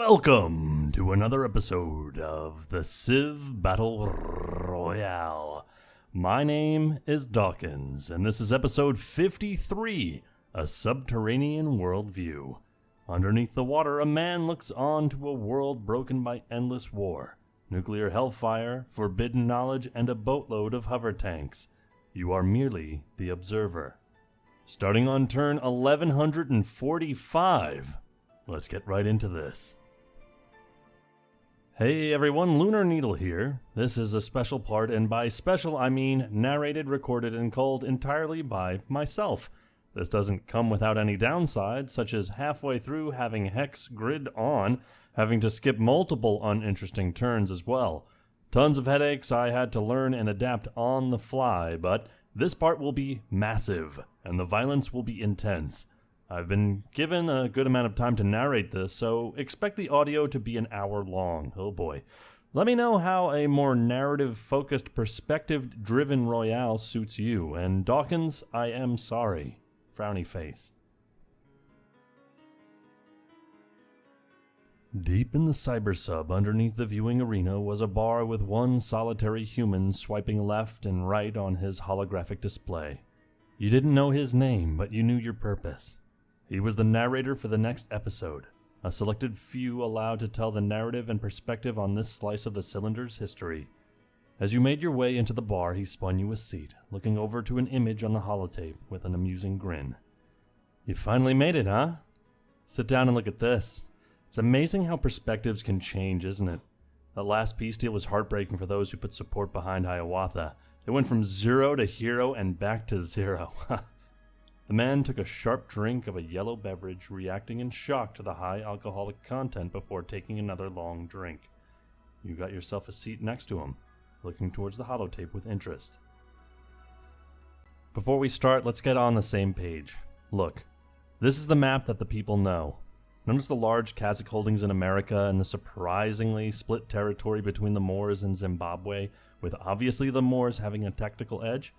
Welcome to another episode of the CivBattleRoyale. My name is Dawkinzz, and this is episode 53, A Subterranean Worldview. Underneath the water, a man looks on to a world broken by endless war, nuclear hellfire, forbidden knowledge, and a boatload of hovertanks. You are merely the observer. Starting on turn 1145, let's get right into this. Hey everyone, Lunar Needle here. This is a special part, and by special I mean narrated, recorded, and culled entirely by myself. This doesn't come without any downsides, such as halfway through having Hex Grid on, having to skip multiple uninteresting turns as well. Tons of headaches I had to learn and adapt on the fly, but this part will be massive, and the violence will be intense. I've been given a good amount of time to narrate this, so expect the audio to be an hour long. Oh boy. Let me know how a more narrative-focused, perspective-driven Royale suits you, and Dawkinzz, I am sorry. Frowny face. Deep in the cybersub underneath the viewing arena was a bar with one solitary human swiping left and right on his holographic display. You didn't know his name, but you knew your purpose. He was the narrator for the next episode, a selected few allowed to tell the narrative and perspective on this slice of the cylinder's history. As you made your way into the bar, he spun you a seat, looking over to an image on the holotape with an amusing grin. You finally made it, huh? Sit down and look at this. It's amazing how perspectives can change, isn't it? That last peace deal was heartbreaking for those who put support behind Hiawatha. It went from 0 to hero and back to 0. The man took a sharp drink of a yellow beverage, reacting in shock to the high alcoholic content before taking another long drink. You got yourself a seat next to him, looking towards the holotape with interest. Before we start, let's get on the same page. Look, this is the map that the people know. Notice the large Kazakh holdings in America and the surprisingly split territory between the Moors and Zimbabwe, with obviously the Moors having a tactical edge?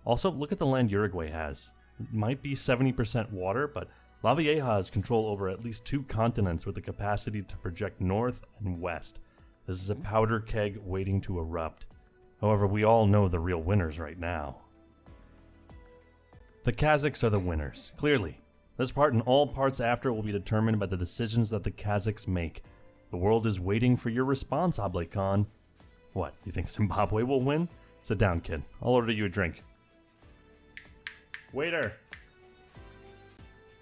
Also, look at the land Uruguay has. It might be 70% water, but La Vieja has control over at least 2 continents with the capacity to project north and west. This is a powder keg waiting to erupt. However, we all know the real winners right now. The Kazakhs are the winners, clearly. This part and all parts after will be determined by the decisions that the Kazakhs make. The world is waiting for your response, Oblate Khan. What, you think Zimbabwe will win? Sit down, kid. I'll order you a drink. Waiter!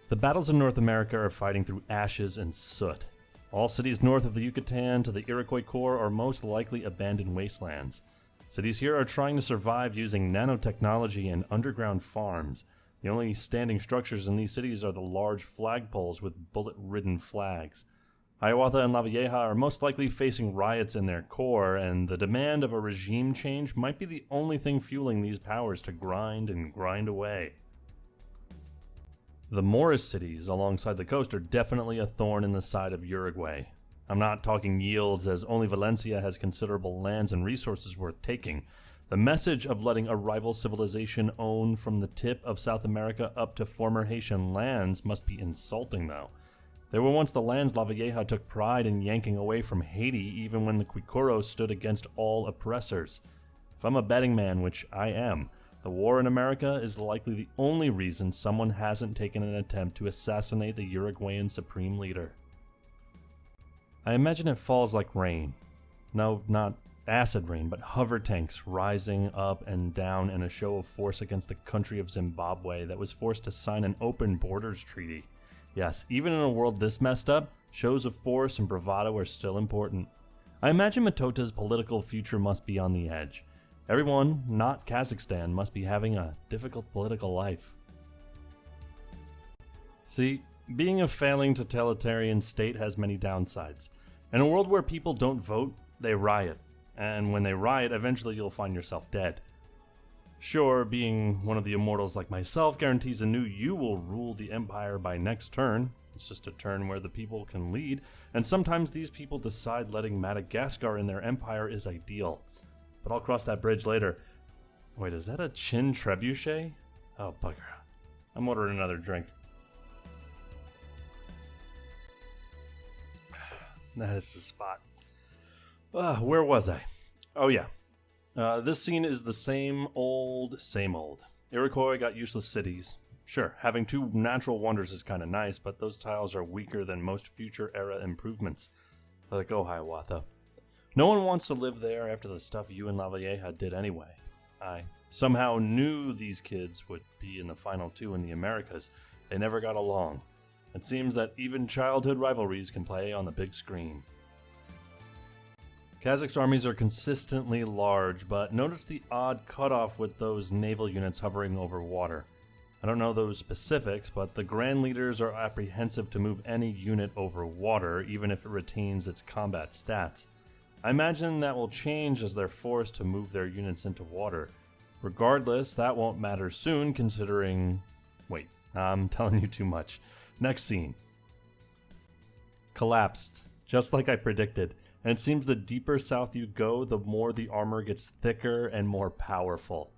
The battles in North America are fighting through ashes and soot. All cities north of the Yucatan to the Iroquois core are most likely abandoned wastelands. Cities here are trying to survive using nanotechnology and underground farms. The only standing structures in these cities are the large flagpoles with bullet-ridden flags. Hiawatha and La Vieja are most likely facing riots in their core, and the demand of a regime change might be the only thing fueling these powers to grind and grind away. The Moorish cities alongside the coast are definitely a thorn in the side of Uruguay. I'm not talking yields, as only Valencia has considerable lands and resources worth taking. The message of letting a rival civilization own from the tip of South America up to former Haitian lands must be insulting, though. They were once the lands La Vieja took pride in yanking away from Haiti, even when the Quicoros stood against all oppressors. If I'm a betting man, which I am, the war in America is likely the only reason someone hasn't taken an attempt to assassinate the Uruguayan supreme leader. I imagine it falls like rain. No, not acid rain, but hovertanks rising up and down in a show of force against the country of Zimbabwe that was forced to sign an open borders treaty. Yes, even in a world this messed up, shows of force and bravado are still important. I imagine Matota's political future must be on the edge. Everyone, not Kazakhstan, must be having a difficult political life. See, being a failing totalitarian state has many downsides. In a world where people don't vote, they riot. And when they riot, eventually you'll find yourself dead. Sure, being one of the immortals like myself guarantees a new you will rule the empire by next turn. It's just a turn where the people can lead, and sometimes these people decide letting Madagascar in their empire is ideal. But I'll cross that bridge later. Wait, is that a chin trebuchet? Oh, bugger. I'm ordering another drink. That is the spot. Where was I? Oh yeah. This scene is the same old. Iroquois got useless cities. Sure, having two natural wonders is kind of nice, but those tiles are weaker than most future era improvements. Like, oh, Hiawatha. No one wants to live there after the stuff you and Lavalleja did anyway. I somehow knew these kids would be in the final two in the Americas. They never got along. It seems that even childhood rivalries can play on the big screen. Kazakh's armies are consistently large, but notice the odd cutoff with those naval units hovering over water. I don't know those specifics, but the Grand Leaders are apprehensive to move any unit over water, even if it retains its combat stats. I imagine that will change as they're forced to move their units into water. Regardless, that won't matter soon, considering... Wait, I'm telling you too much. Next scene. Collapsed, just like I predicted. And it seems the deeper south you go, the more the armor gets thicker and more powerful.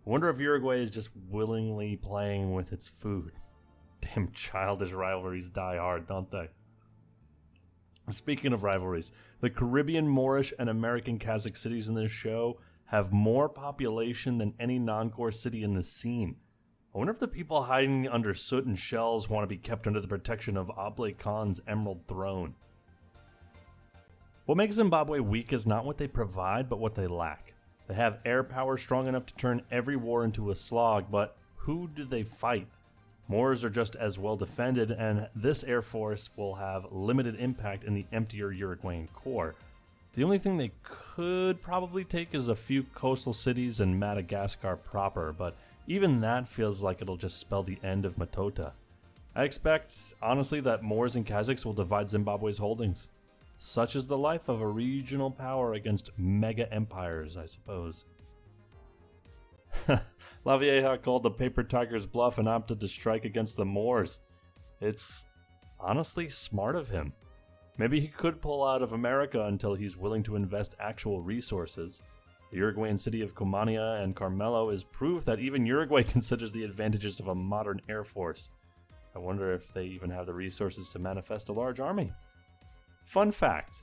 I wonder if Uruguay is just willingly playing with its food. Damn childish rivalries die hard, don't they? Speaking of rivalries, the Caribbean, Moorish, and American Kazakh cities in this show have more population than any non-core city in the scene. I wonder if the people hiding under soot and shells want to be kept under the protection of Ablay Khan's Emerald Throne. What makes Zimbabwe weak is not what they provide, but what they lack. They have air power strong enough to turn every war into a slog, but who do they fight? Moors are just as well defended, and this air force will have limited impact in the emptier Uruguayan core. The only thing they could probably take is a few coastal cities and Madagascar proper, but even that feels like it'll just spell the end of Matota. I expect, honestly, that Moors and Kazakhs will divide Zimbabwe's holdings. Such is the life of a regional power against mega empires, I suppose. Lavalleja called the Paper Tiger's bluff and opted to strike against the Moors. It's honestly smart of him. Maybe he could pull out of America until he's willing to invest actual resources. The Uruguayan city of Comania and Carmelo is proof that even Uruguay considers the advantages of a modern air force. I wonder if they even have the resources to manifest a large army. Fun fact,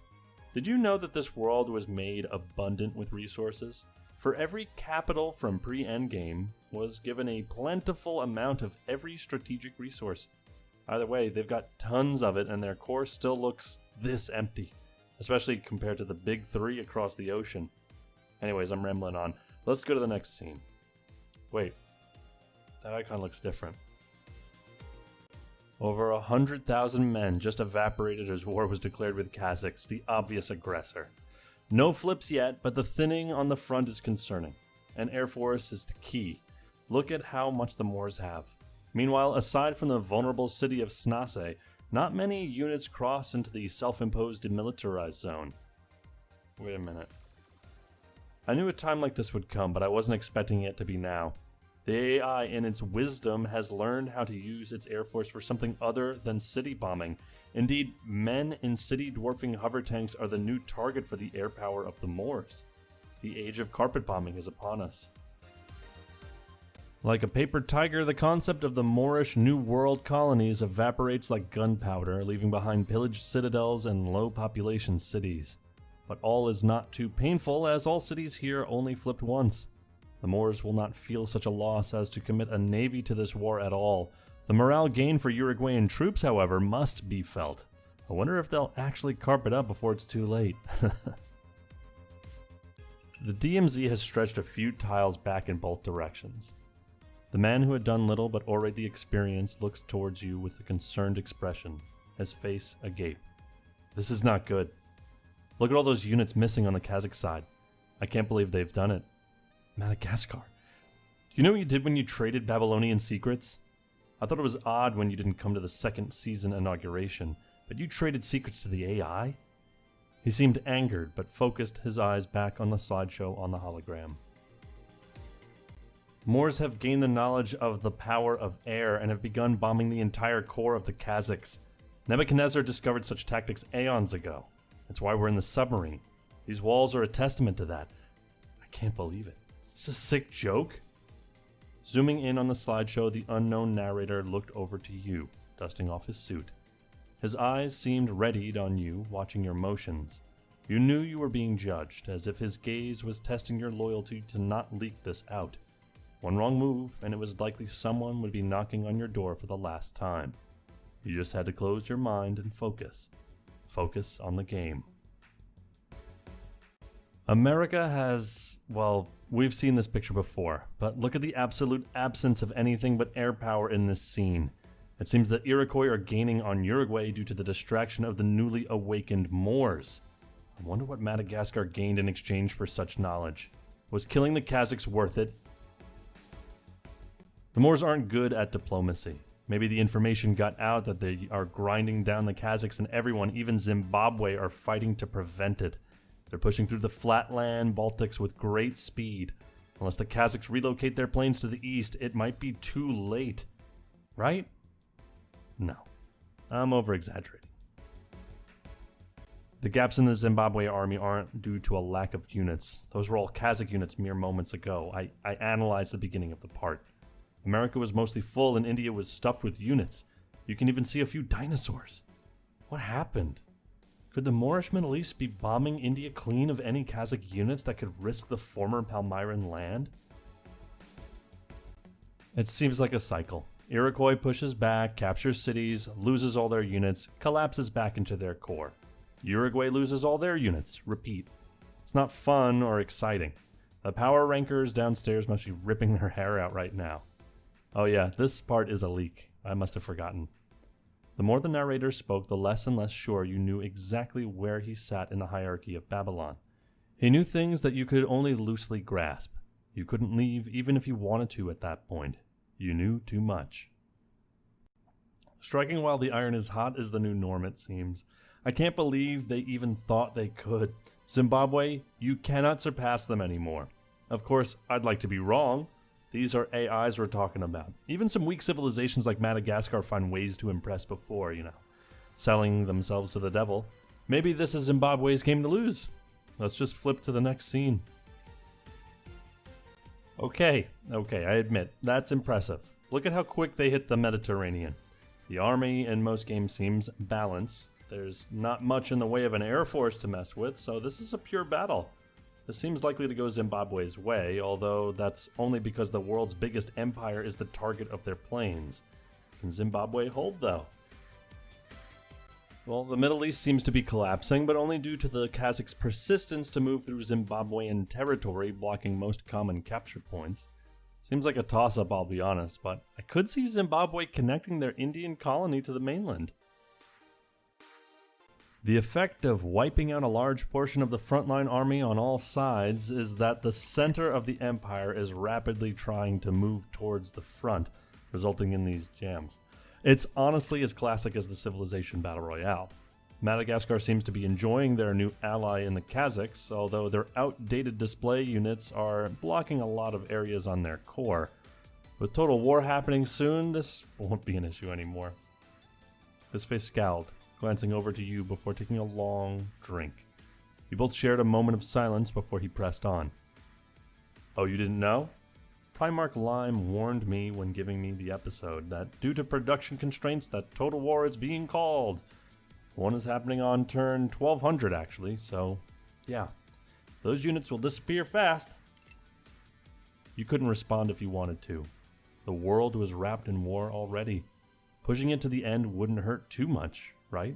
did you know that this world was made abundant with resources? For every capital from pre-endgame was given a plentiful amount of every strategic resource. Either way, they've got tons of it and their core still looks this empty, especially compared to the big three across the ocean. Anyways, I'm rambling on. Let's go to the next scene. Wait, that icon looks different. Over 100,000 men just evaporated as war was declared with Kazakhs, the obvious aggressor. No flips yet, but the thinning on the front is concerning. An air force is the key. Look at how much the Moors have. Meanwhile, aside from the vulnerable city of Snase, not many units cross into the self-imposed demilitarized zone. Wait a minute. I knew a time like this would come, but I wasn't expecting it to be now. The AI, in its wisdom, has learned how to use its air force for something other than city bombing. Indeed, men in city-dwarfing hovertanks are the new target for the air power of the Moors. The age of carpet bombing is upon us. Like a paper tiger, the concept of the Moorish New World colonies evaporates like gunpowder, leaving behind pillaged citadels and low-population cities. But all is not too painful, as all cities here only flipped once. The Moors will not feel such a loss as to commit a navy to this war at all. The morale gain for Uruguayan troops, however, must be felt. I wonder if they'll actually carp it up before it's too late. The DMZ has stretched a few tiles back in both directions. The man who had done little but already experienced looks towards you with a concerned expression, his face agape. This is not good. Look at all those units missing on the Kazakh side. I can't believe they've done it. Madagascar. Do you know what you did when you traded Babylonian secrets? I thought it was odd when you didn't come to the second season inauguration, but you traded secrets to the AI? He seemed angered, but focused his eyes back on the slideshow on the hologram. Moors have gained the knowledge of the power of air and have begun bombing the entire core of the Kazakhs. Nebuchadnezzar discovered such tactics aeons ago. That's why we're in the submarine. These walls are a testament to that. I can't believe it. Is this a sick joke? Zooming in on the slideshow, the unknown narrator looked over to you, dusting off his suit. His eyes seemed readied on you, watching your motions. You knew you were being judged, as if his gaze was testing your loyalty to not leak this out. One wrong move, and it was likely someone would be knocking on your door for the last time. You just had to close your mind and focus. Focus on the game. America has, well, we've seen this picture before, but look at the absolute absence of anything but air power in this scene. It seems that Iroquois are gaining on Uruguay due to the distraction of the newly awakened Moors. I wonder what Madagascar gained in exchange for such knowledge. Was killing the Kazakhs worth it? The Moors aren't good at diplomacy. Maybe the information got out that they are grinding down the Kazakhs, and everyone, even Zimbabwe, are fighting to prevent it. They're pushing through the flatland Baltics with great speed. Unless the Kazakhs relocate their planes to the east, it might be too late. Right? No. I'm over-exaggerating. The gaps in the Zimbabwe army aren't due to a lack of units. Those were all Kazakh units mere moments ago. I analyzed the beginning of the part. America was mostly full and India was stuffed with units. You can even see a few dinosaurs. What happened? Could the Moorish Middle East be bombing India clean of any Kazakh units that could risk the former Palmyran land? It seems like a cycle. Iroquois pushes back, captures cities, loses all their units, collapses back into their core. Uruguay loses all their units. Repeat. It's not fun or exciting. The power rankers downstairs must be ripping their hair out right now. Oh yeah, this part is a leak. I must have forgotten. The more the narrator spoke, the less and less sure you knew exactly where he sat in the hierarchy of Babylon. He knew things that you could only loosely grasp. You couldn't leave even if you wanted to at that point. You knew too much. Striking while the iron is hot is the new norm, it seems. I can't believe they even thought they could. Zimbabwe, you cannot surpass them anymore. Of course, I'd like to be wrong. These are AIs we're talking about. Even some weak civilizations like Madagascar find ways to impress before, selling themselves to the devil. Maybe this is Zimbabwe's game to lose. Let's just flip to the next scene. Okay, I admit, that's impressive. Look at how quick they hit the Mediterranean. The army in most games seems balanced. There's not much in the way of an air force to mess with, so this is a pure battle. This seems likely to go Zimbabwe's way, although that's only because the world's biggest empire is the target of their planes. Can Zimbabwe hold, though? Well, the Middle East seems to be collapsing, but only due to the Kazakhs' persistence to move through Zimbabwean territory, blocking most common capture points. Seems like a toss-up, I'll be honest, but I could see Zimbabwe connecting their Indian colony to the mainland. The effect of wiping out a large portion of the frontline army on all sides is that the center of the empire is rapidly trying to move towards the front, resulting in these jams. It's honestly as classic as the Civilization Battle Royale. Madagascar seems to be enjoying their new ally in the Kazakhs, although their outdated display units are blocking a lot of areas on their core. With total war happening soon, this won't be an issue anymore. His face scowled, glancing over to you before taking a long drink. You both shared a moment of silence before he pressed on. Oh, you didn't know? Primarch Lime warned me when giving me the episode that due to production constraints that total war is being called. One is happening on turn 1200 actually, so yeah. Those units will disappear fast. You couldn't respond if you wanted to. The world was wrapped in war already. Pushing it to the end wouldn't hurt too much, right?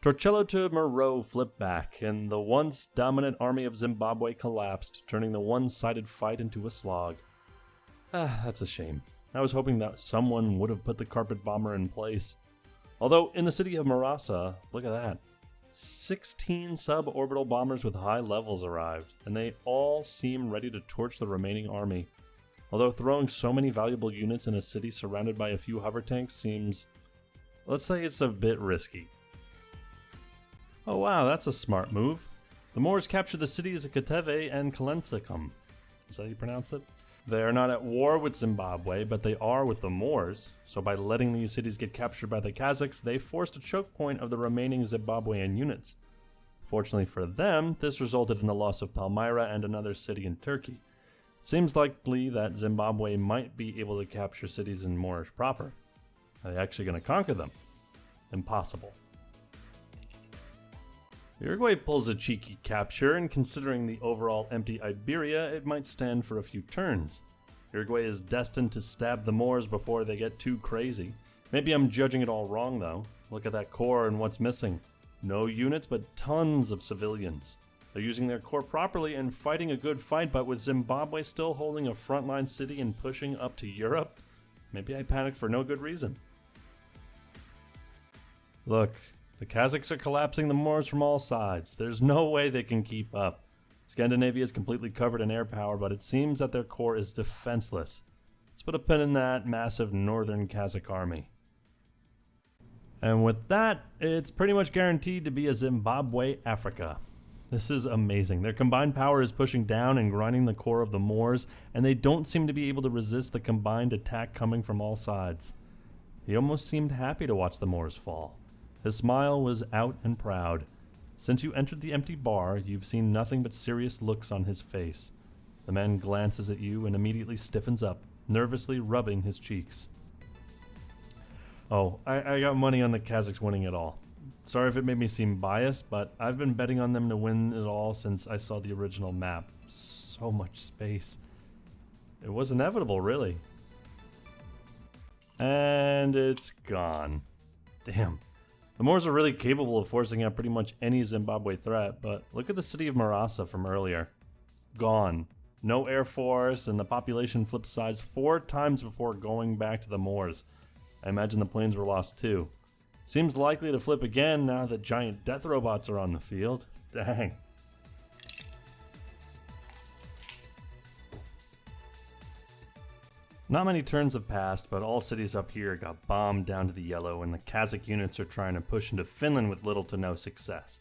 Torcello to Moreau flipped back, and the once dominant army of Zimbabwe collapsed, turning the one-sided fight into a slog. That's a shame. I was hoping that someone would have put the carpet bomber in place. Although, in the city of Marasa, look at that. 16 suborbital bombers with high levels arrived, and they all seem ready to torch the remaining army. Although throwing so many valuable units in a city surrounded by a few Hovertanks seems, let's say it's a bit risky. Oh wow, that's a smart move. The Moors captured the cities of Kateve and Kalensicum. Is that how you pronounce it? They are not at war with Zimbabwe, but they are with the Moors, so by letting these cities get captured by the Kazakhs, they forced a choke point of the remaining Zimbabwean units. Fortunately for them, this resulted in the loss of Palmyra and another city in Turkey. It seems likely that Zimbabwe might be able to capture cities in Moorish proper. Are they actually going to conquer them? Impossible. Uruguay pulls a cheeky capture, and considering the overall empty Iberia, it might stand for a few turns. Uruguay is destined to stab the Moors before they get too crazy. Maybe I'm judging it all wrong though. Look at that core and what's missing. No units, but tons of civilians. They're using their core properly and fighting a good fight, but with Zimbabwe still holding a frontline city and pushing up to Europe, maybe I panicked for no good reason. Look, the Kazakhs are collapsing the Moors from all sides. There's no way they can keep up. Scandinavia is completely covered in air power, but it seems that their core is defenseless. Let's put a pin in that massive northern Kazakh army. And with that, it's pretty much guaranteed to be a Zimbabwe Africa. This is amazing. Their combined power is pushing down and grinding the core of the Moors, and they don't seem to be able to resist the combined attack coming from all sides. He almost seemed happy to watch the Moors fall. His smile was out and proud. Since you entered the empty bar, you've seen nothing but serious looks on his face. The man glances at you and immediately stiffens up, nervously rubbing his cheeks. Oh, I got money on the Kazakhs winning it all. Sorry if it made me seem biased, but I've been betting on them to win it all since I saw the original map. So much space. It was inevitable, really. And it's gone. Damn. The Moors are really capable of forcing out pretty much any Zimbabwe threat, but look at the city of Marasa from earlier. Gone. No air force, and the population flipped sides 4 times before going back to the Moors. I imagine the planes were lost too. Seems likely to flip again now that giant death robots are on the field. Dang. Not many turns have passed, but all cities up here got bombed down to the yellow, and the Kazakh units are trying to push into Finland with little to no success.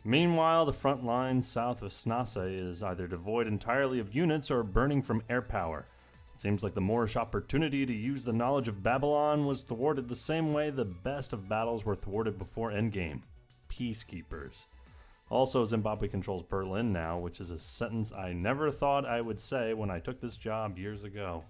Meanwhile, the front line south of Snasa is either devoid entirely of units or burning from air power. It seems like the Moorish opportunity to use the knowledge of Babylon was thwarted the same way the best of battles were thwarted before Endgame. Peacekeepers. Also, Zimbabwe controls Berlin now, which is a sentence I never thought I would say when I took this job years ago.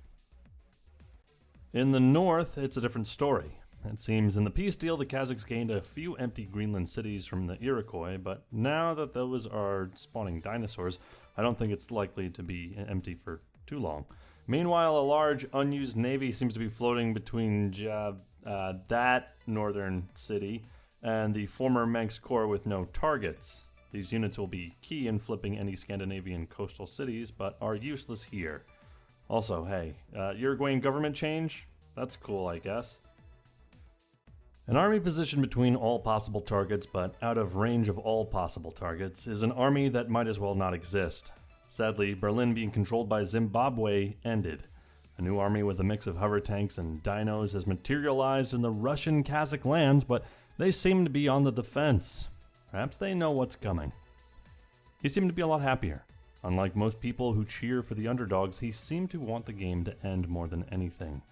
In the north, it's a different story. It seems in the peace deal, the Kazakhs gained a few empty Greenland cities from the Iroquois, but now that those are spawning dinosaurs, I don't think it's likely to be empty for too long. Meanwhile, a large unused navy seems to be floating between that northern city and the former Manx core with no targets. These units will be key in flipping any Scandinavian coastal cities, but are useless here. Also, hey, Uruguayan government change? That's cool, I guess. An army positioned between all possible targets, but out of range of all possible targets, is an army that might as well not exist. Sadly, Berlin being controlled by Zimbabwe ended. A new army with a mix of Hovertanks and dinos has materialized in the Russian Kazakh lands, but they seem to be on the defense. Perhaps they know what's coming. He seemed to be a lot happier. Unlike most people who cheer for the underdogs, he seemed to want the game to end more than anything.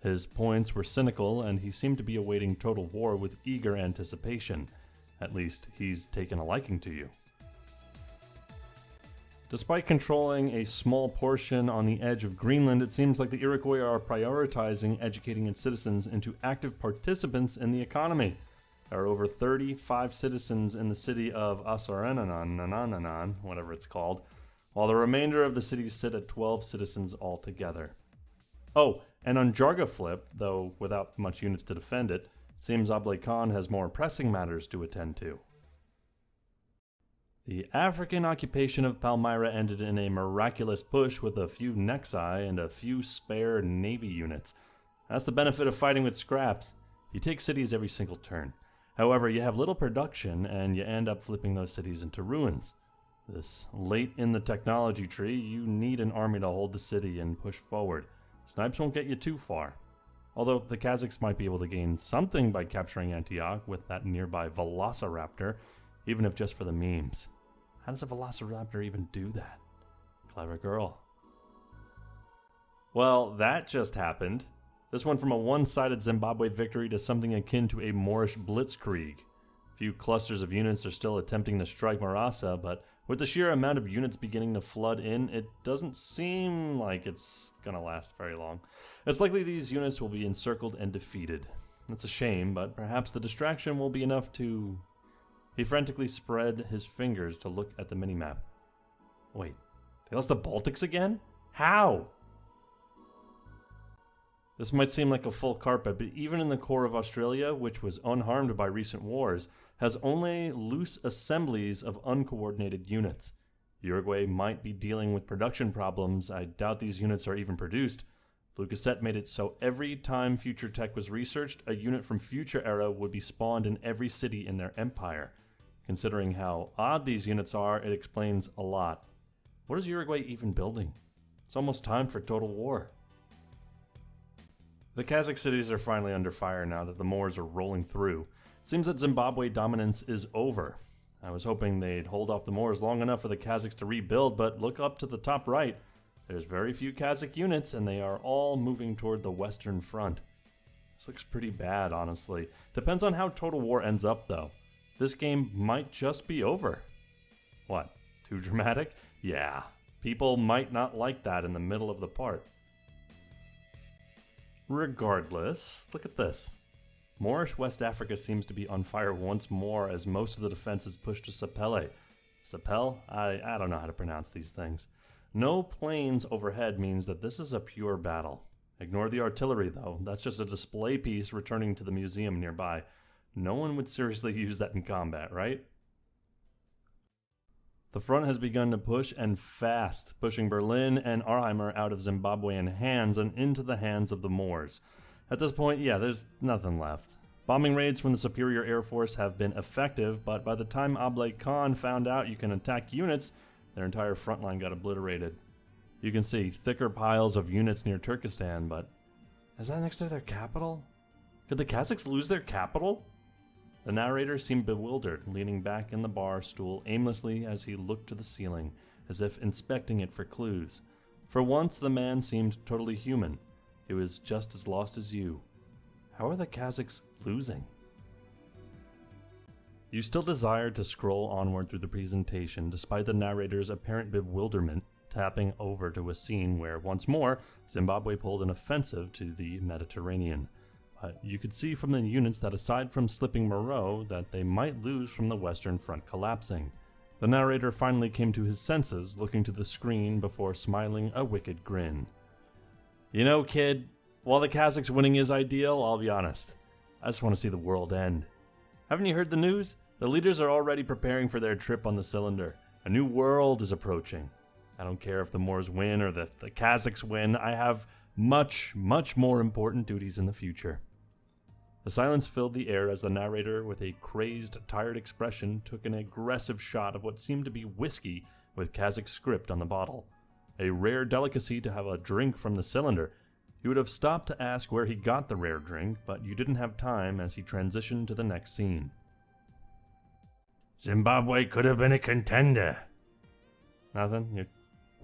His points were cynical, and he seemed to be awaiting total war with eager anticipation. At least, he's taken a liking to you. Despite controlling a small portion on the edge of Greenland, it seems like the Iroquois are prioritizing educating its citizens into active participants in the economy. There are over 35 citizens in the city of Asarananan, whatever it's called, while the remainder of the cities sit at 12 citizens altogether. Oh, and on Jarga Flip, though without much units to defend it, it seems Ablay Khan has more pressing matters to attend to. The African occupation of Palmyra ended in a miraculous push with a few Nexi and a few spare Navy units. That's the benefit of fighting with scraps. You take cities every single turn. However, you have little production and you end up flipping those cities into ruins. This late in the technology tree, you need an army to hold the city and push forward. Snipes won't get you too far. Although the Kazakhs might be able to gain something by capturing Antioch with that nearby Velociraptor, even if just for the memes. How does a Velociraptor even do that? Clever girl. Well, that just happened. This went from a one-sided Zimbabwe victory to something akin to a Moorish blitzkrieg. A few clusters of units are still attempting to strike Marasa, but with the sheer amount of units beginning to flood in, it doesn't seem like it's gonna last very long. It's likely these units will be encircled and defeated. It's a shame, but perhaps the distraction will be enough to... He frantically spread his fingers to look at the minimap. Wait, they lost the Baltics again? How? This might seem like a full carpet, but even in the core of Australia, which was unharmed by recent wars, has only loose assemblies of uncoordinated units. Uruguay might be dealing with production problems. I doubt these units are even produced. Lucasette made it so every time future tech was researched, a unit from future era would be spawned in every city in their empire. Considering how odd these units are, it explains a lot. What is Uruguay even building? It's almost time for total war. The Kazakh cities are finally under fire now that the Moors are rolling through. It seems that Zimbabwe dominance is over. I was hoping they'd hold off the Moors long enough for the Kazakhs to rebuild, but look up to the top right. There's very few Kazakh units, and they are all moving toward the Western Front. This looks pretty bad, honestly. Depends on how Total War ends up, though. This game might just be over. What? Too dramatic? Yeah. People might not like that in the middle of the part. Regardless, look at this. Moorish West Africa seems to be on fire once more as most of the defense is pushed to Sapele. Sapele? I don't know how to pronounce these things. No planes overhead means that this is a pure battle. Ignore the artillery, though. That's just a display piece returning to the museum nearby. No one would seriously use that in combat, right? The front has begun to push, and fast, pushing Berlin and Arnheimer out of Zimbabwean hands and into the hands of the Moors. At this point, yeah, there's nothing left. Bombing raids from the Superior Air Force have been effective, but by the time Ablai Khan found out you can attack units, their entire front line got obliterated. You can see thicker piles of units near Turkestan, but is that next to their capital? Could the Kazakhs lose their capital? The narrator seemed bewildered, leaning back in the bar stool aimlessly as he looked to the ceiling, as if inspecting it for clues. For once, the man seemed totally human. He was just as lost as you. How are the Kazakhs losing? You still desired to scroll onward through the presentation, despite the narrator's apparent bewilderment, tapping over to a scene where, once more, Zimbabwe pulled an offensive to the Mediterranean. But you could see from the units that aside from slipping Moreau, that they might lose from the Western Front collapsing. The narrator finally came to his senses, looking to the screen before smiling a wicked grin. You know, kid, while the Kazakhs winning is ideal, I'll be honest. I just want to see the world end. Haven't you heard the news? The leaders are already preparing for their trip on the cylinder. A new world is approaching. I don't care if the Moors win or the Kazakhs win. I have much, much more important duties in the future. The silence filled the air as the narrator, with a crazed, tired expression, took an aggressive shot of what seemed to be whiskey with Kazakh script on the bottle. A rare delicacy to have a drink from the cylinder. You would have stopped to ask where he got the rare drink, but you didn't have time as he transitioned to the next scene. Zimbabwe could have been a contender. Nothing?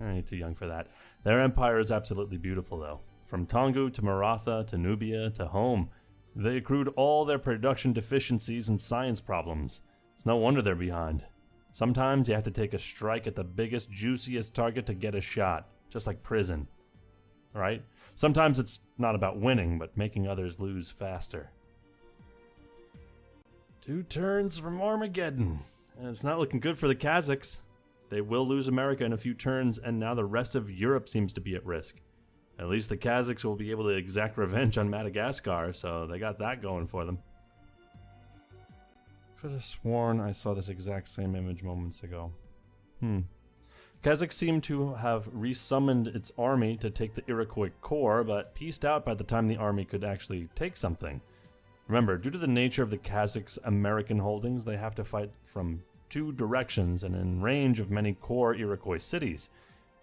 You're too young for that. Their empire is absolutely beautiful, though. From Tongu to Maratha to Nubia to home. They accrued all their production deficiencies and science problems. It's no wonder they're behind. Sometimes you have to take a strike at the biggest, juiciest target to get a shot, just like prison. Right? Sometimes it's not about winning, but making others lose faster. 2 turns from Armageddon. And it's not looking good for the Kazakhs. They will lose America in a few turns, and now the rest of Europe seems to be at risk. At least the Kazakhs will be able to exact revenge on Madagascar, so they got that going for them. Could have sworn I saw this exact same image moments ago. Kazakhs seem to have resummoned its army to take the Iroquois core, but pieced out by the time the army could actually take something. Remember, due to the nature of the Kazakhs' American holdings, they have to fight from 2 directions and in range of many core Iroquois cities.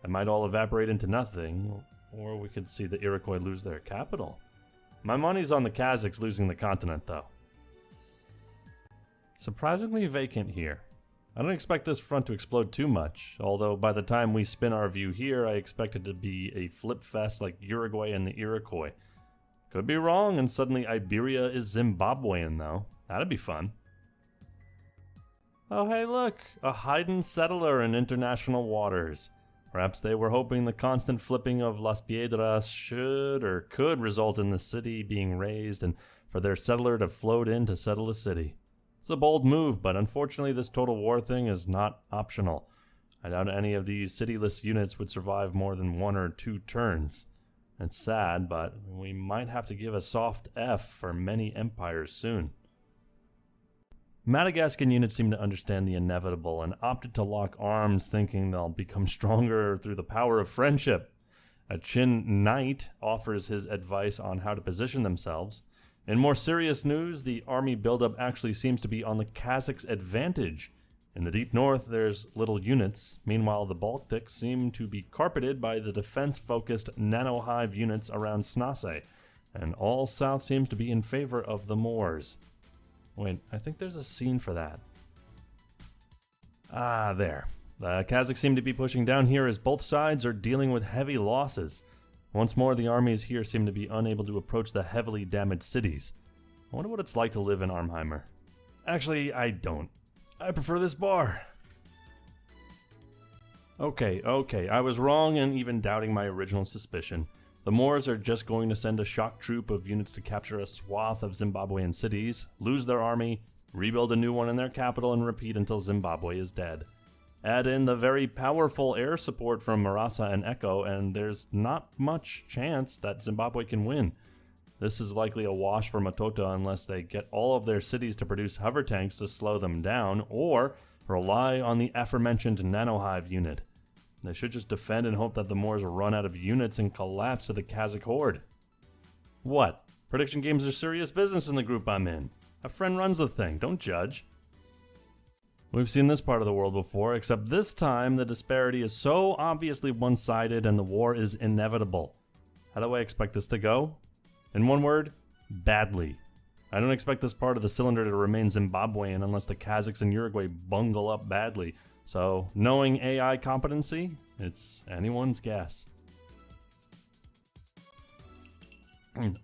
It might all evaporate into nothing, or we could see the Iroquois lose their capital. My money's on the Kazakhs losing the continent, though. Surprisingly vacant here. I don't expect this front to explode too much, although by the time we spin our view here, I expect it to be a flip fest like Uruguay and the Iroquois. Could be wrong, and suddenly Iberia is Zimbabwean, though. That'd be fun. Oh hey look, a Haydn settler in international waters. Perhaps they were hoping the constant flipping of Las Piedras should or could result in the city being raised and for their settler to float in to settle the city. It's a bold move, but unfortunately this total war thing is not optional. I doubt any of these cityless units would survive more than 1 or 2 turns. It's sad, but we might have to give a soft F for many empires soon. Madagascan units seem to understand the inevitable and opted to lock arms, thinking they'll become stronger through the power of friendship. A Chin Knight offers his advice on how to position themselves. In more serious news, the army buildup actually seems to be on the Kazakhs' advantage. In the deep north, there's little units. Meanwhile, the Baltics seem to be carpeted by the defense-focused nanohive units around Snase, and all south seems to be in favor of the Moors. Wait, I think there's a scene for that. Ah, there. The Kazakhs seem to be pushing down here as both sides are dealing with heavy losses. Once more, the armies here seem to be unable to approach the heavily damaged cities. I wonder what it's like to live in Arnheimer. Actually, I don't. I prefer this bar. Okay, I was wrong in even doubting my original suspicion. The Moors are just going to send a shock troop of units to capture a swath of Zimbabwean cities, lose their army, rebuild a new one in their capital, and repeat until Zimbabwe is dead. Add in the very powerful air support from Marasa and Echo, and there's not much chance that Zimbabwe can win. This is likely a wash for Matota unless they get all of their cities to produce Hovertanks to slow them down, or rely on the aforementioned nanohive unit. They should just defend and hope that the Moors run out of units and collapse to the Kazakh horde. What? Prediction games are serious business in the group I'm in. A friend runs the thing, don't judge. We've seen this part of the world before, except this time the disparity is so obviously one-sided and the war is inevitable. How do I expect this to go? In one word, badly. I don't expect this part of the cylinder to remain Zimbabwean unless the Kazakhs and Uruguay bungle up badly. So, knowing AI competency, it's anyone's guess.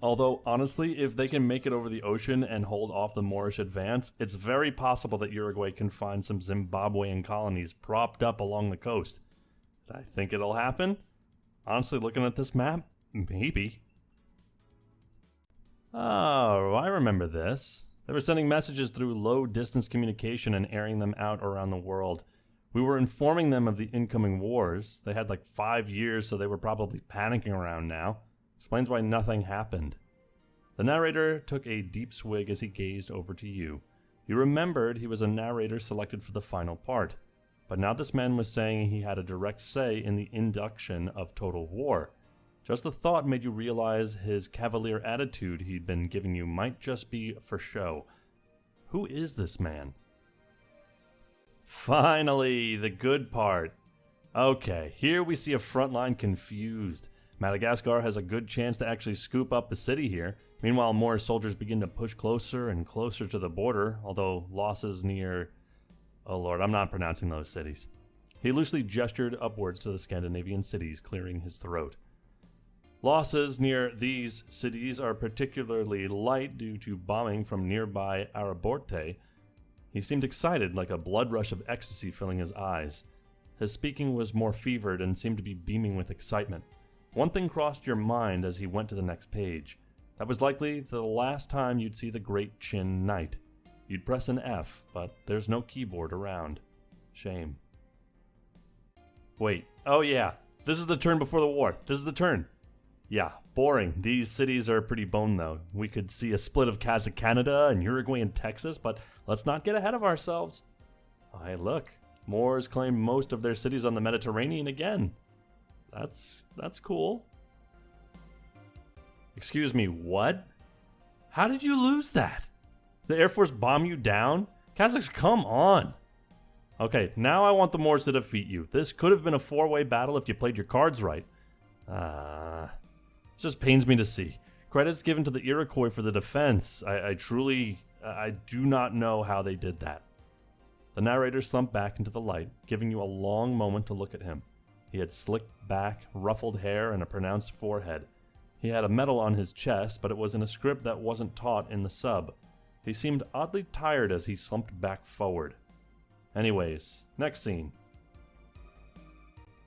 Although, honestly, if they can make it over the ocean and hold off the Moorish advance, it's very possible that Uruguay can find some Zimbabwean colonies propped up along the coast. Do I think it'll happen? Honestly, looking at this map, maybe. Oh, I remember this. They were sending messages through low-distance communication and airing them out around the world. We were informing them of the incoming wars. They had like 5 years, so they were probably panicking around now. Explains why nothing happened. The narrator took a deep swig as he gazed over to you. He remembered he was a narrator selected for the final part. But now this man was saying he had a direct say in the induction of Total War. Just the thought made you realize his cavalier attitude he'd been giving you might just be for show. Who is this man? Finally, the good part. Okay, here we see a frontline confused. Madagascar has a good chance to actually scoop up the city here. Meanwhile, more soldiers begin to push closer and closer to the border, although losses near... Oh lord, I'm not pronouncing those cities. He loosely gestured upwards to the Scandinavian cities, clearing his throat. Losses near these cities are particularly light due to bombing from nearby Araborte. He seemed excited, like a blood rush of ecstasy filling his eyes. His speaking was more fevered and seemed to be beaming with excitement. One thing crossed your mind as he went to the next page. That was likely the last time you'd see the great Chin Knight. You'd press an F, but there's no keyboard around. Shame. Wait, oh yeah, this is the turn before the war. This is the turn. Yeah, boring. These cities are pretty bone though. We could see a split of Kazakh Canada and Uruguay and Texas, but let's not get ahead of ourselves. Oh, hey, look. Moors claim most of their cities on the Mediterranean again. That's cool. Excuse me, what? How did you lose that? The Air Force bomb you down? Kazakhs, come on. Okay, now I want the Moors to defeat you. This could have been a 4-way battle if you played your cards right. It just pains me to see. Credits given to the Iroquois for the defense. I do not know how they did that. The narrator slumped back into the light, giving you a long moment to look at him. He had slicked back, ruffled hair, and a pronounced forehead. He had a medal on his chest, but it was in a script that wasn't taught in the sub. He seemed oddly tired as he slumped back forward. Anyways, next scene.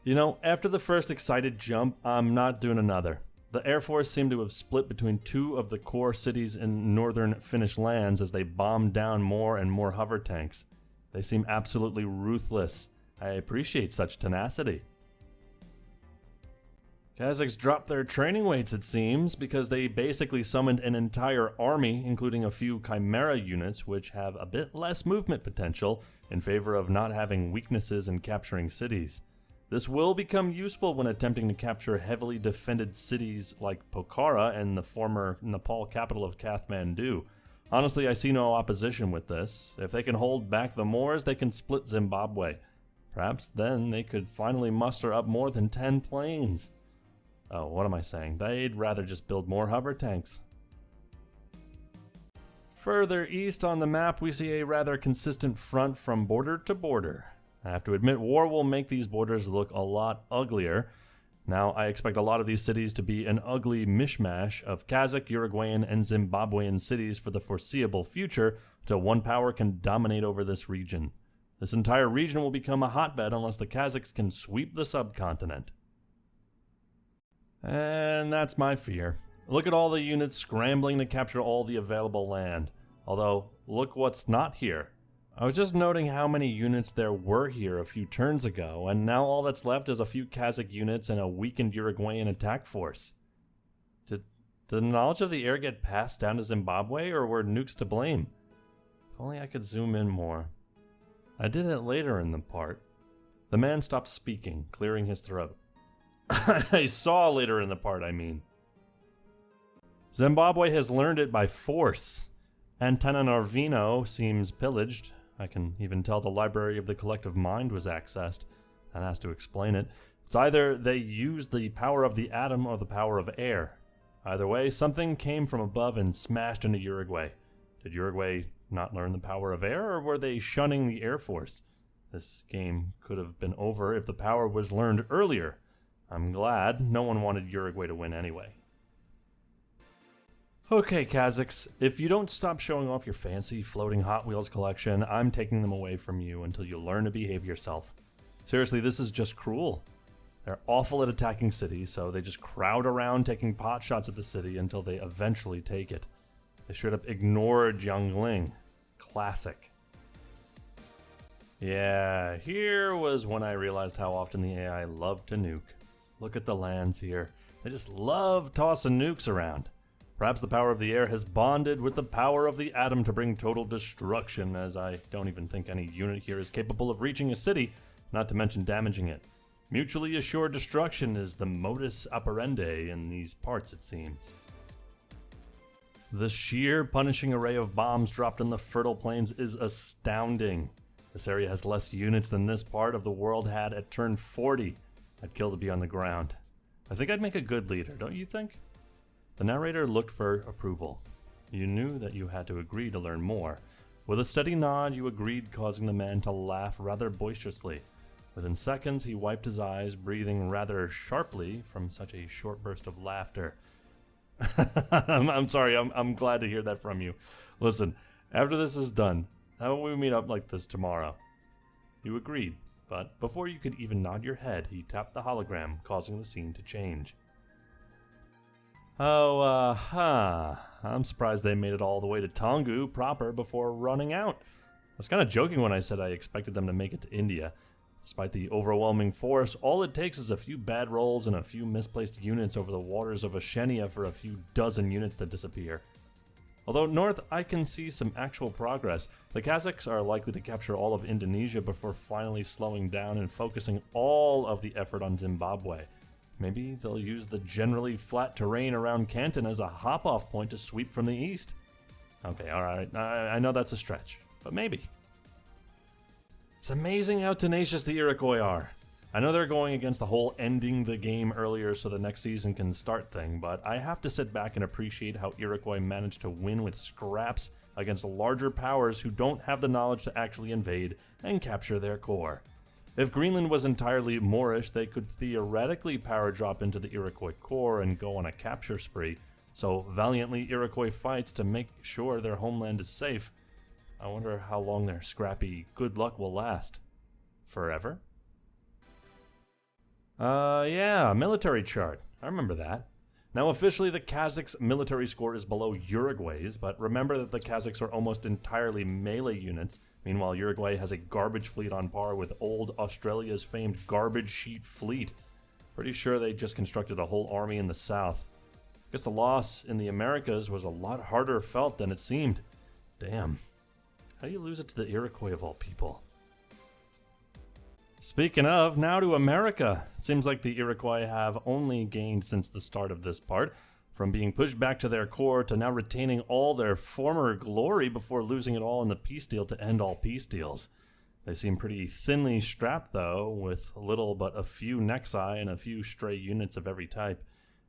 You know, after the first excited jump, I'm not doing another. The Air Force seemed to have split between two of the core cities in northern Finnish lands as they bombed down more and more Hovertanks. They seem absolutely ruthless. I appreciate such tenacity. Kazakhs dropped their training weights, it seems, because they basically summoned an entire army, including a few Chimera units, which have a bit less movement potential, in favor of not having weaknesses in capturing cities. This will become useful when attempting to capture heavily defended cities like Pokhara and the former Nepal capital of Kathmandu. Honestly, I see no opposition with this. If they can hold back the Moors, they can split Zimbabwe. Perhaps then they could finally muster up more than 10 planes. Oh, what am I saying? They'd rather just build more Hovertanks. Further east on the map, we see a rather consistent front from border to border. I have to admit, war will make these borders look a lot uglier. Now, I expect a lot of these cities to be an ugly mishmash of Kazakh, Uruguayan, and Zimbabwean cities for the foreseeable future until one power can dominate over this region. This entire region will become a hotbed unless the Kazakhs can sweep the subcontinent. And that's my fear. Look at all the units scrambling to capture all the available land. Although, look what's not here. I was just noting how many units there were here a few turns ago, and now all that's left is a few Kazakh units and a weakened Uruguayan attack force. Did the knowledge of the air get passed down to Zimbabwe, or were nukes to blame? If only I could zoom in more. I did it later in the part. The man stopped speaking, clearing his throat. I saw later in the part, I mean. Zimbabwe has learned it by force. Antananarvino seems pillaged. I can even tell the Library of the Collective Mind was accessed. That has to explain it. It's either they used the power of the atom or the power of air. Either way, something came from above and smashed into Uruguay. Did Uruguay not learn the power of air, or were they shunning the Air Force? This game could have been over if the power was learned earlier. I'm glad no one wanted Uruguay to win anyway. Okay, Kazakhs, if you don't stop showing off your fancy floating Hot Wheels collection, I'm taking them away from you until you learn to behave yourself. Seriously, this is just cruel. They're awful at attacking cities, so they just crowd around taking pot shots at the city until they eventually take it. They straight up ignored Jiangling. Classic. Yeah, here was when I realized how often the AI loved to nuke. Look at the lands here. They just love tossing nukes around. Perhaps the power of the air has bonded with the power of the atom to bring total destruction, as I don't even think any unit here is capable of reaching a city, not to mention damaging it. Mutually assured destruction is the modus operandi in these parts, it seems. The sheer punishing array of bombs dropped on the fertile plains is astounding. This area has less units than this part of the world had at turn 40. I'd kill to be on the ground. I think I'd make a good leader, don't you think? The narrator looked for approval. You knew that you had to agree to learn more. With a steady nod, you agreed, causing the man to laugh rather boisterously. Within seconds, he wiped his eyes, breathing rather sharply from such a short burst of laughter. I'm sorry, I'm glad to hear that from you. Listen, after this is done, how about we meet up like this tomorrow? You agreed, but before you could even nod your head, he tapped the hologram, causing the scene to change. I'm surprised they made it all the way to Tongu proper before running out. I was kind of joking when I said I expected them to make it to India. Despite the overwhelming force, all it takes is a few bad rolls and a few misplaced units over the waters of Oceania for a few dozen units to disappear. Although north, I can see some actual progress. The Kazakhs are likely to capture all of Indonesia before finally slowing down and focusing all of the effort on Zimbabwe. Maybe they'll use the generally flat terrain around Canton as a hop-off point to sweep from the east. Okay, alright, I know that's a stretch, but maybe. It's amazing how tenacious the Iroquois are. I know they're going against the whole ending the game earlier so the next season can start thing, but I have to sit back and appreciate how Iroquois managed to win with scraps against larger powers who don't have the knowledge to actually invade and capture their core. If Greenland was entirely Moorish, they could theoretically power drop into the Iroquois core and go on a capture spree, so valiantly Iroquois fights to make sure their homeland is safe. I wonder how long their scrappy good luck will last. Forever? Yeah, military chart. I remember that. Now officially the Kazakhs' military score is below Uruguay's, but remember that the Kazakhs are almost entirely melee units. Meanwhile, Uruguay has a garbage fleet on par with old Australia's famed garbage sheet fleet. Pretty sure they just constructed a whole army in the south. I guess the loss in the Americas was a lot harder felt than it seemed. Damn. How do you lose it to the Iroquois of all people? Speaking of, now to America. It seems like the Iroquois have only gained since the start of this part, from being pushed back to their core to now retaining all their former glory before losing it all in the peace deal to end all peace deals. They seem pretty thinly strapped though, with little but a few Nexi and a few stray units of every type.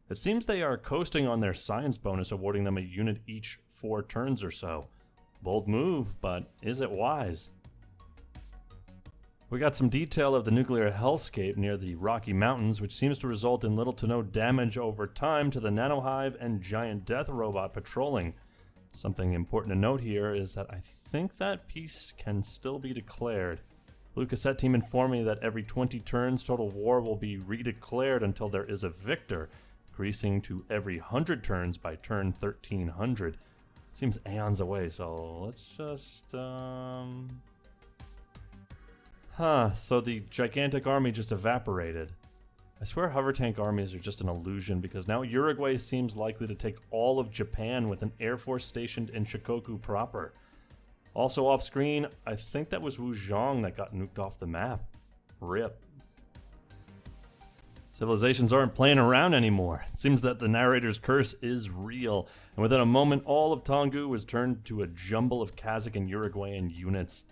It seems they are coasting on their science bonus, awarding them a unit each 4 turns or so. Bold move, but is it wise? We got some detail of the nuclear hellscape near the Rocky Mountains, which seems to result in little to no damage over time to the nanohive and giant death robot patrolling. Something important to note here is that I think that peace can still be declared. Blue Cassette Team informed me that every 20 turns total war will be redeclared until there is a victor, increasing to every 100 turns by turn 1300. Seems aeons away, so let's just so the gigantic army just evaporated. I swear hovertank armies are just an illusion, because now Uruguay seems likely to take all of Japan with an air force stationed in Shikoku proper. Also off screen, I think that was Wuzhong that got nuked off the map. RIP. Civilizations aren't playing around anymore. It seems that the narrator's curse is real, and within a moment all of Tongu was turned to a jumble of Kazakh and Uruguayan units.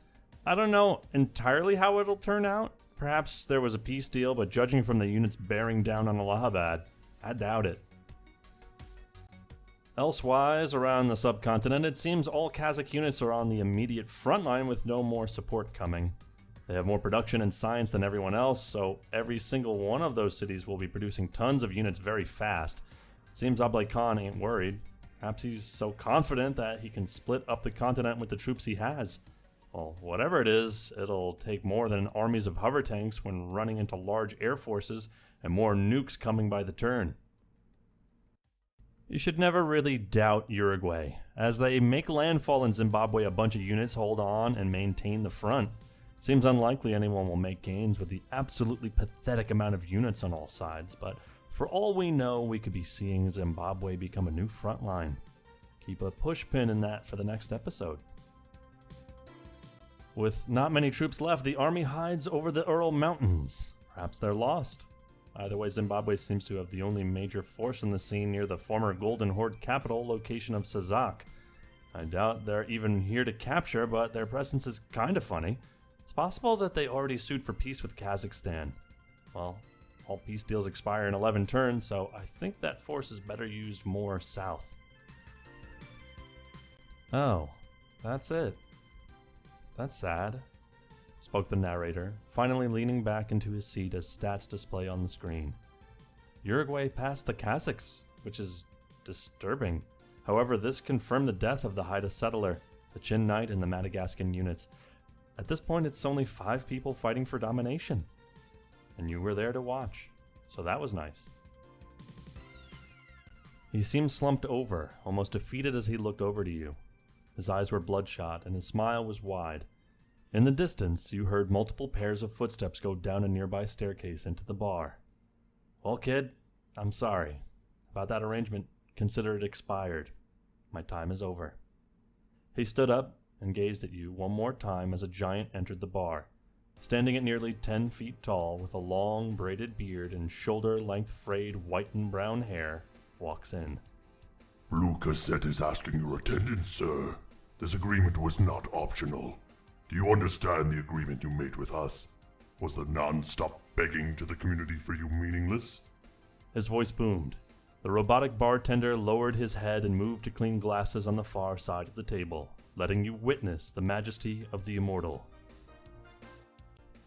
I don't know entirely how it'll turn out. Perhaps there was a peace deal, but judging from the units bearing down on Allahabad, I doubt it. Elsewise, around the subcontinent, it seems all Kazakh units are on the immediate front line with no more support coming. They have more production and science than everyone else, so every single one of those cities will be producing tons of units very fast. It seems Ablai Khan ain't worried. Perhaps he's so confident that he can split up the continent with the troops he has. Well, whatever it is, it'll take more than armies of hovertanks when running into large air forces and more nukes coming by the turn. You should never really doubt Uruguay. As they make landfall in Zimbabwe, a bunch of units hold on and maintain the front. Seems unlikely anyone will make gains with the absolutely pathetic amount of units on all sides, but for all we know, we could be seeing Zimbabwe become a new front line. Keep a pushpin in that for the next episode. With not many troops left, the army hides over the Ural Mountains. Perhaps they're lost. Either way, Zimbabwe seems to have the only major force in the scene near the former Golden Horde capital location of Sazak. I doubt they're even here to capture, but their presence is kind of funny. It's possible that they already sued for peace with Kazakhstan. Well, all peace deals expire in 11 turns, so I think that force is better used more south. Oh, that's it. That's sad, spoke the narrator, finally leaning back into his seat as stats display on the screen. Uruguay passed the Kazakhs, which is disturbing. However, this confirmed the death of the Haida settler, the Chin Knight, and the Madagascan units. At this point, it's only 5 people fighting for domination. And you were there to watch, so that was nice. He seemed slumped over, almost defeated as he looked over to you. His eyes were bloodshot, and his smile was wide. In the distance, you heard multiple pairs of footsteps go down a nearby staircase into the bar. Well, kid, I'm sorry. About that arrangement, consider it expired. My time is over. He stood up and gazed at you one more time as a giant entered the bar. Standing at nearly 10 feet tall, with a long braided beard and shoulder-length frayed white and brown hair, walks in. Blue Cassette is asking your attendance, sir. This agreement was not optional. Do you understand the agreement you made with us? Was the non-stop begging to the community for you meaningless? His voice boomed. The robotic bartender lowered his head and moved to clean glasses on the far side of the table, letting you witness the majesty of the immortal.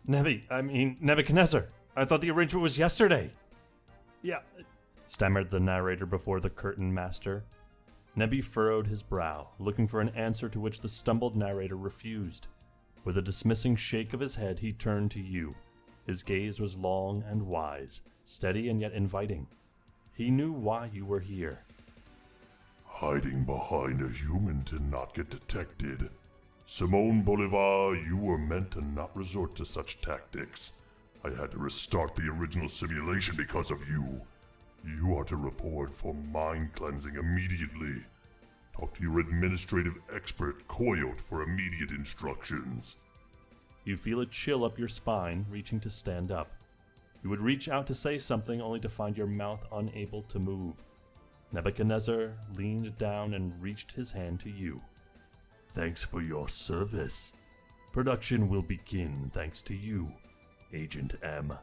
Nebuchadnezzar, I thought the arrangement was yesterday. Yeah, stammered the narrator before the curtain master. Nebi furrowed his brow, looking for an answer to which the stumbled narrator refused. With a dismissing shake of his head, he turned to you. His gaze was long and wise, steady and yet inviting. He knew why you were here. Hiding behind a human to not get detected. Simone Bolivar, you were meant to not resort to such tactics. I had to restart the original simulation because of you. You are to report for mind cleansing immediately. Talk to your administrative expert, Coyote, for immediate instructions. You feel a chill up your spine, reaching to stand up. You would reach out to say something only to find your mouth unable to move. Nebuchadnezzar leaned down and reached his hand to you. Thanks for your service. Production will begin thanks to you, Agent M.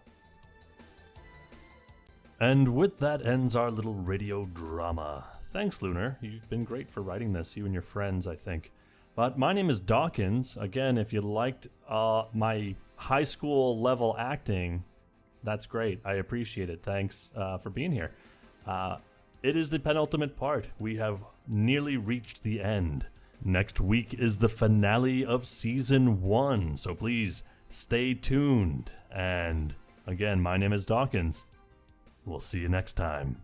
And with that ends our little radio drama. Thanks, Lunar. You've been great for writing this, you and your friends, I think. But my name is Dawkinzz. Again, if you liked my high school level acting, that's great. I appreciate it. Thanks for being here. It is the penultimate part. We have nearly reached the end. Next week is the finale of Season 1, so please stay tuned. And again, my name is Dawkinzz. We'll see you next time.